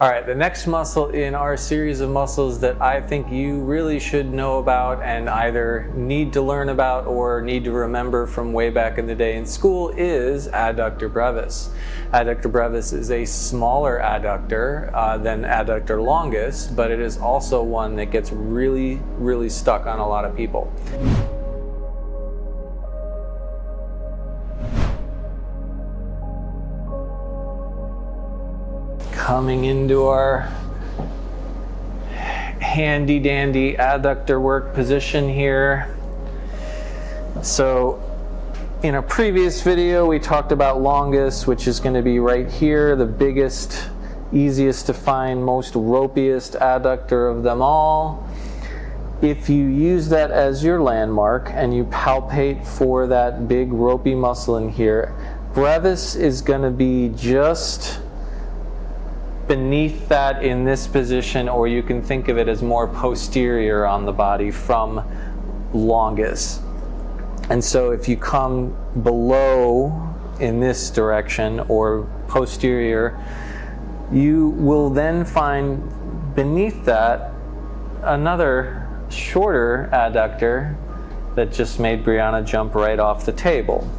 All right, the next muscle in our series of muscles that I think you really should know about and either need to learn about or need to remember from way back in the day in school is adductor brevis. Adductor brevis is a smaller adductor than adductor longus, but it is also one that gets really stuck on a lot of people. Coming into our handy dandy adductor work position here. So in a previous video we talked about longus, which is going to be right here, the biggest, easiest to find, most ropiest adductor of them all. If you use that as your landmark and you palpate for that big ropey muscle in here, brevis is going to be just beneath that in this position, or you can think of it as more posterior on the body from longus. And so if you come below in this direction or posterior, you will then find beneath that another shorter adductor that just made Brianna jump right off the table,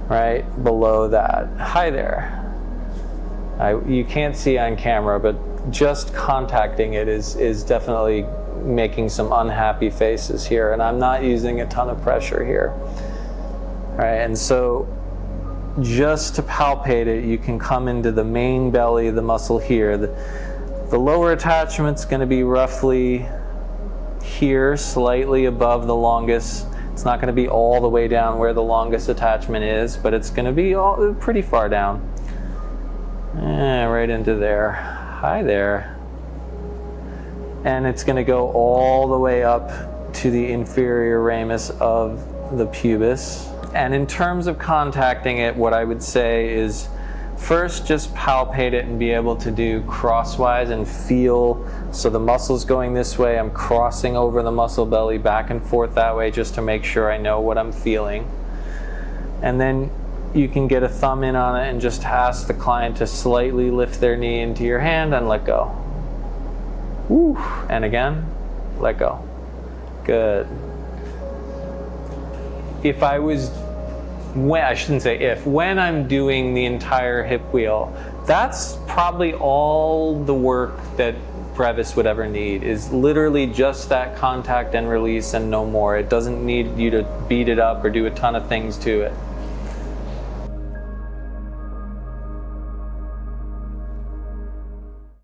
right below that. Hi there. You can't see on camera, but just contacting it is definitely making some unhappy faces here, and I'm not using a ton of pressure here. All right, and so just to palpate it, you can come into the main belly of the muscle here. The lower attachment's going to be roughly here, slightly above the longus. It's not going to be all the way down where the longus attachment is, but it's going to be pretty far down. Right into there. Hi there. And it's going to go all the way up to the inferior ramus of the pubis. And in terms of contacting it, what I would say is first just palpate it and be able to do crosswise and feel. So the muscle's going this way, I'm crossing over the muscle belly back and forth that way just to make sure I know what I'm feeling. And then you can get a thumb in on it and just ask the client to slightly lift their knee into your hand and let go. Woo. And again, let go. Good. If I was, I shouldn't say if, when I'm doing the entire hip wheel, that's probably all the work that brevis would ever need, is literally just that contact and release and no more. It doesn't need you to beat it up or do a ton of things to it.